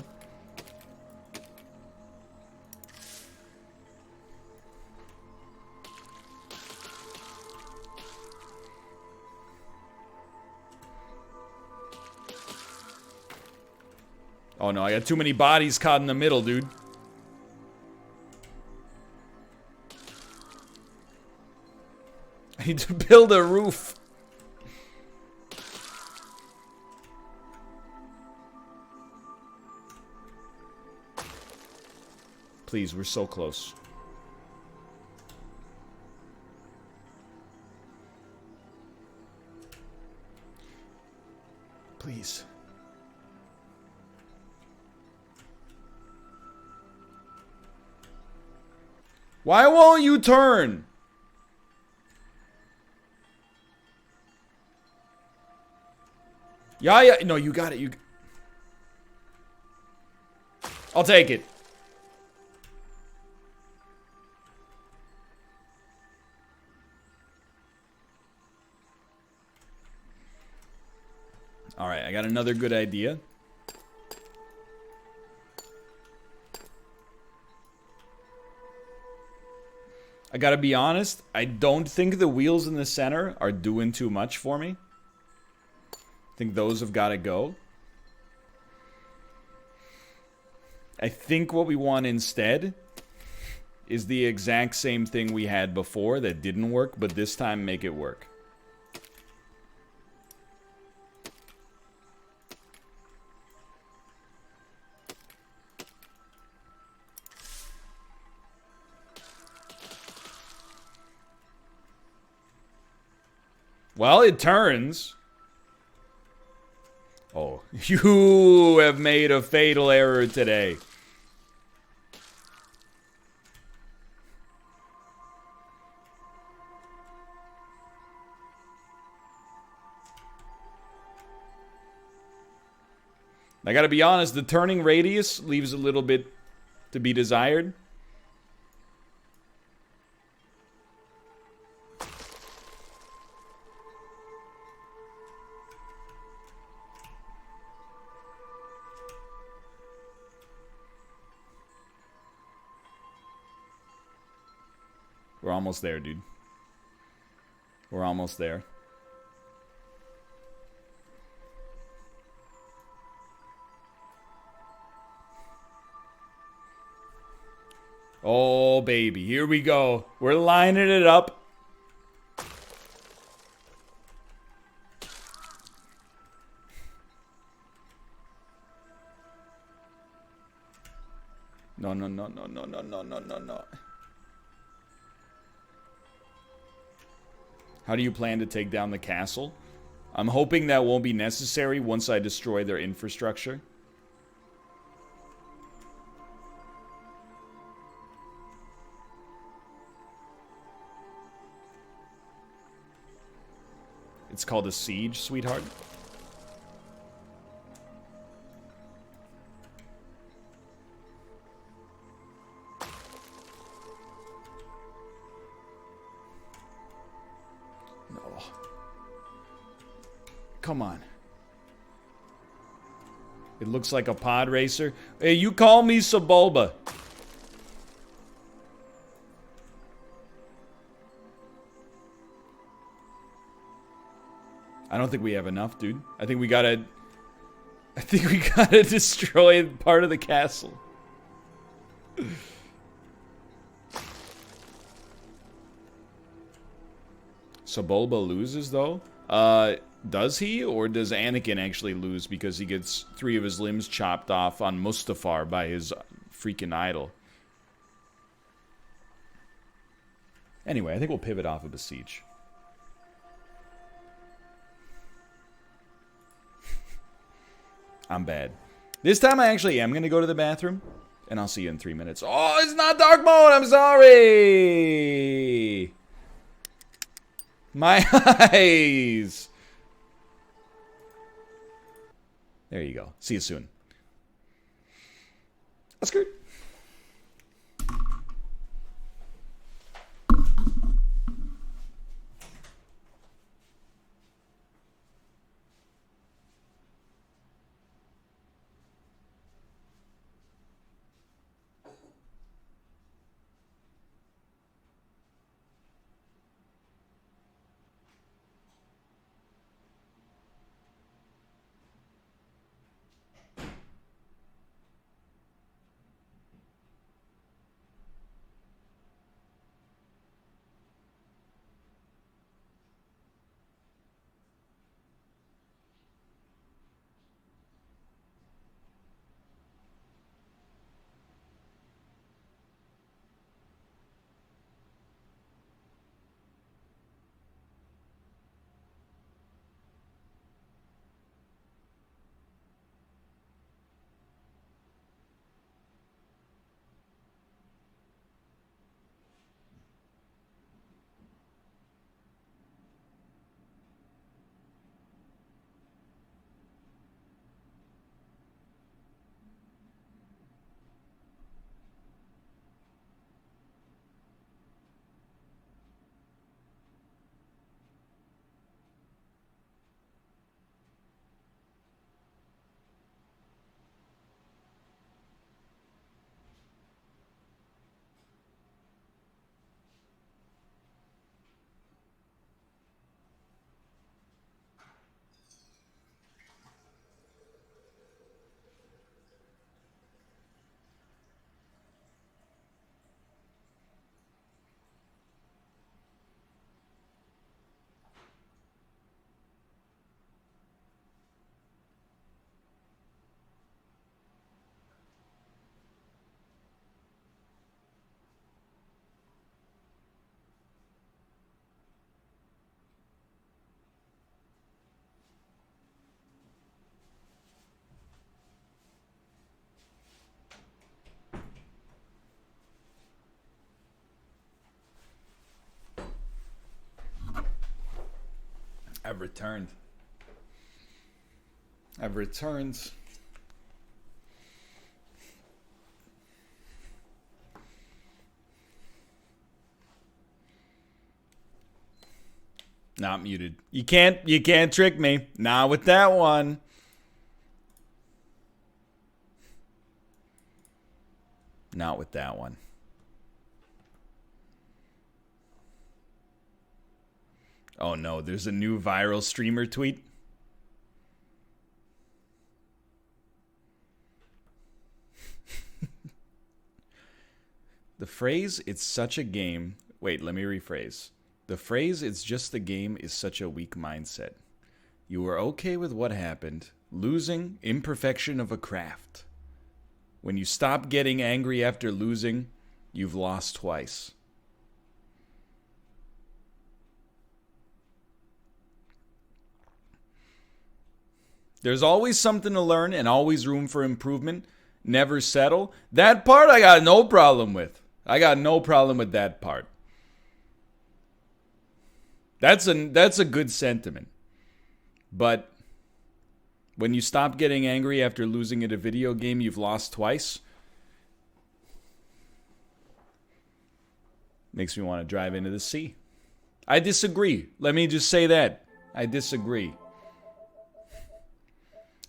Oh no, I got too many bodies caught in the middle, dude. I need to build a roof. Please, we're so close. Please. Why won't you turn? Yeah, no, you got it. I'll take it. All right, I got another good idea. I gotta be honest, I don't think the wheels in the center are doing too much for me. I think those have gotta go. I think what we want instead is the exact same thing we had before that didn't work, but this time make it work. Well, it turns. Oh, you have made a fatal error today. I gotta be honest, the turning radius leaves a little bit to be desired. We're almost there, dude. We're almost there. Oh, baby. Here we go. We're lining it up. No, no, no, no, no, no, no, no, no, no. How do you plan to take down the castle? I'm hoping that won't be necessary once I destroy their infrastructure. It's called a siege, sweetheart. No. Come on. It looks like a pod racer. Hey, you call me Sebulba. I don't think we have enough, dude. I think we gotta destroy part of the castle. Sebulba loses, though? Does he? Or does Anakin actually lose because he gets 3 of his limbs chopped off on Mustafar by his freaking idol? Anyway, I think we'll pivot off of Besiege. I'm bad. This time I actually am going to go to the bathroom. And I'll see you in 3 minutes. Oh, it's not dark mode! I'm sorry! My eyes! There you go. See you soon. Oscar. I've returned. I've returned. Not muted. You can't trick me. Not with that one. Not with that one. Oh no, there's a new viral streamer tweet. The phrase, "it's such a game." Wait, let me rephrase. The phrase, "it's just a game," is such a weak mindset. You were okay with what happened. Losing, imperfection of a craft. When you stop getting angry after losing, you've lost twice. There's always something to learn and always room for improvement. Never settle. That part I got no problem with. I got no problem with that part. That's a good sentiment. But when you stop getting angry after losing at a video game you've lost twice, makes me want to drive into the sea. I disagree. Let me just say that. I disagree.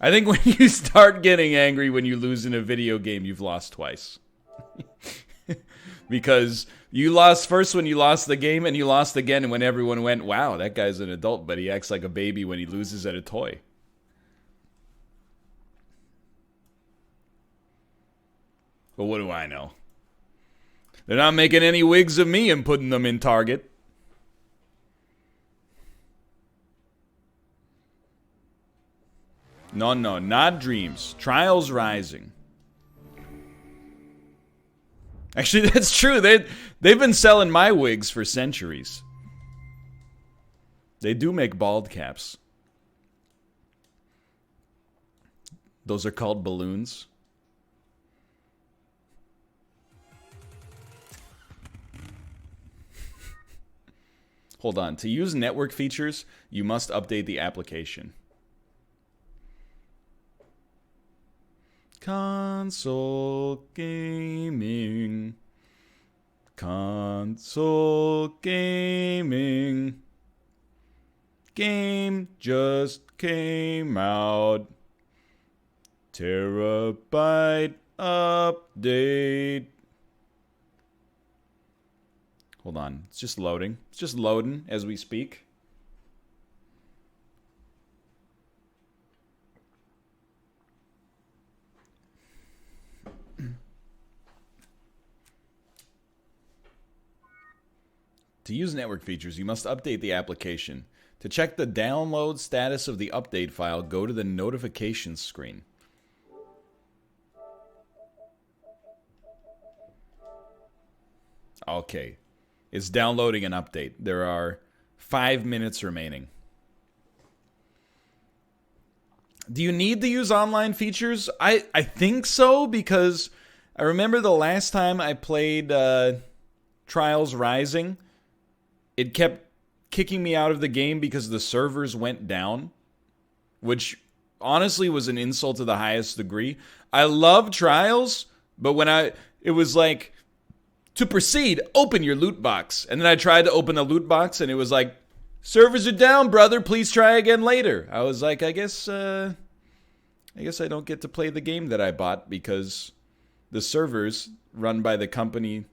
I think when you start getting angry when you lose in a video game, you've lost twice. Because you lost first when you lost the game, and you lost again when everyone went, wow, that guy's an adult, but he acts like a baby when he loses at a toy. But what do I know? They're not making any wigs of me and putting them in Target. No, not dreams. Trials Rising. Actually, that's true. They've been selling my wigs for centuries. They do make bald caps. Those are called balloons. Hold on. To use network features, you must update the application. Console gaming. Console gaming. Game just came out. Terabyte update. Hold on. It's just loading. It's just loading as we speak. To use network features, you must update the application. To check the download status of the update file, go to the notifications screen. Okay. It's downloading an update. There are 5 minutes remaining. Do you need to use online features? I think so, because I remember the last time I played Trials Rising, it kept kicking me out of the game because the servers went down, which honestly was an insult to the highest degree. I love Trials, but when it was like, to proceed, open your loot box. And then I tried to open the loot box, and it was like, servers are down, brother. Please try again later. I was like, I guess I don't get to play the game that I bought because the servers run by the company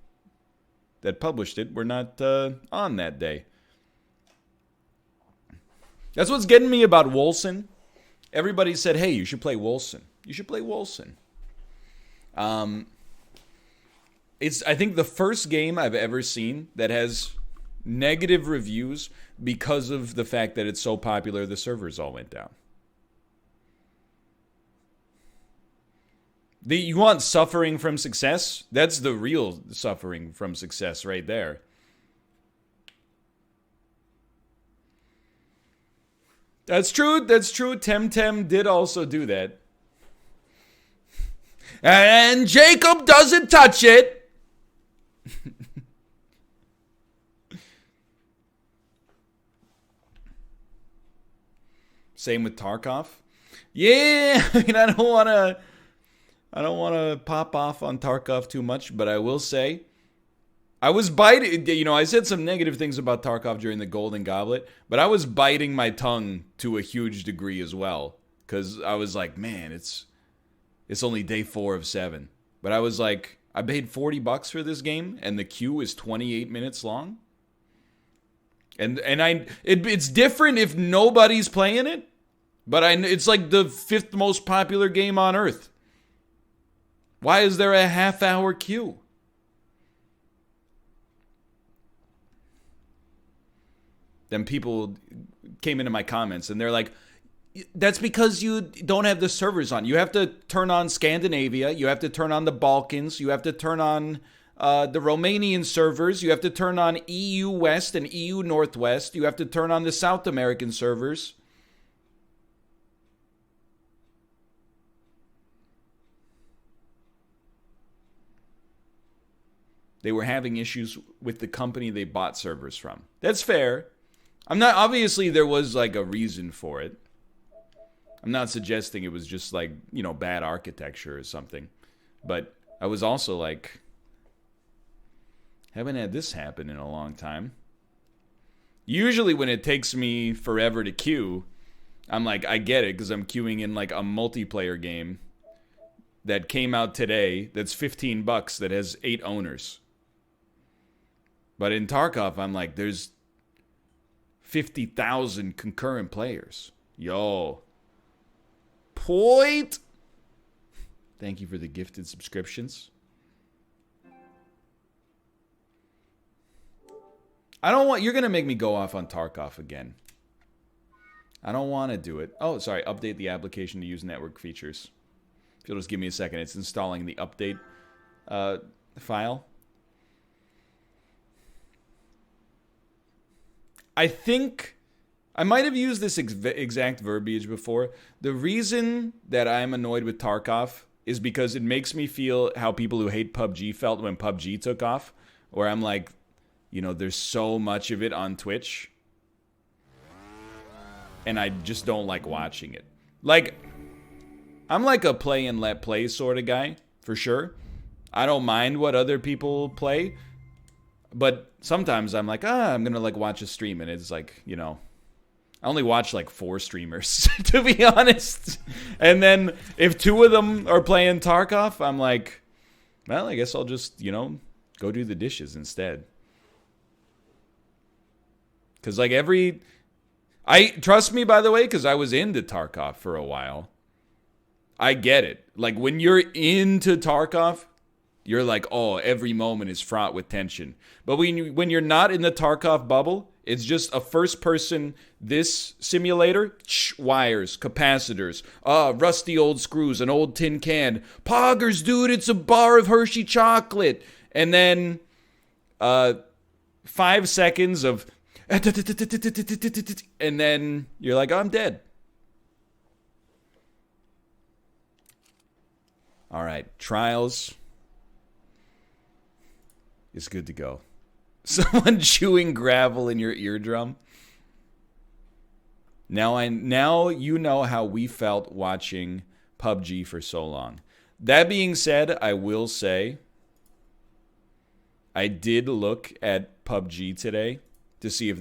that published it were not on that day. That's what's getting me about Wolcen. Everybody said, hey, you should play Wolcen. You should play Wolcen. It's, I think, the first game I've ever seen that has negative reviews because of the fact that it's so popular the servers all went down. You want suffering from success? That's the real suffering from success right there. That's true. Temtem did also do that. And Jacob doesn't touch it. Same with Tarkov. Yeah, I mean, I don't want to pop off on Tarkov too much, but I will say, I was biting, I said some negative things about Tarkov during the Golden Goblet, but I was biting my tongue to a huge degree as well, because I was like, man, it's only day 4 of 7. But I was like, I paid $40 for this game, and the queue is 28 minutes long. It's different if nobody's playing it, but it's like the 5th most popular game on earth. Why is there a half-hour queue? Then people came into my comments and they're like, that's because you don't have the servers on. You have to turn on Scandinavia. You have to turn on the Balkans. You have to turn on the Romanian servers. You have to turn on EU West and EU Northwest. You have to turn on the South American servers. They were having issues with the company they bought servers from. That's fair. I'm not, obviously there was like a reason for it. I'm not suggesting it was just like, bad architecture or something. But I was also like, haven't had this happen in a long time. Usually when it takes me forever to queue, I'm like, I get it because I'm queuing in like a multiplayer game that came out today that's $15 that has 8 owners. But in Tarkov, I'm like, there's 50,000 concurrent players. Yo. Point. Thank you for the gifted subscriptions. You're going to make me go off on Tarkov again. I don't want to do it. Oh, sorry. Update the application to use network features. If you'll just give me a second. It's installing the update file. I think I might have used this exact verbiage before. The reason that I'm annoyed with Tarkov is because it makes me feel how people who hate PUBG felt when PUBG took off, where I'm like, there's so much of it on Twitch, and I just don't like watching it. Like, I'm like a play and let play sort of guy, for sure. I don't mind what other people play, but sometimes I'm like, I'm gonna like watch a stream, and it's like, I only watch like 4 streamers, to be honest. And then if 2 of them are playing Tarkov, I'm like, well, I guess I'll just, go do the dishes instead. Because like trust me, by the way, because I was into Tarkov for a while. I get it. Like when you're into Tarkov, you're like, oh, every moment is fraught with tension. But when you're not in the Tarkov bubble, it's just a first-person this simulator, wires, capacitors, rusty old screws, an old tin can. Poggers, dude, it's a bar of Hershey chocolate. And then 5 seconds of... And then you're like, oh, I'm dead. All right, Trials is good to go. Someone chewing gravel in your eardrum. Now you know how we felt watching PUBG for so long. That being said, I will say I did look at PUBG today to see if they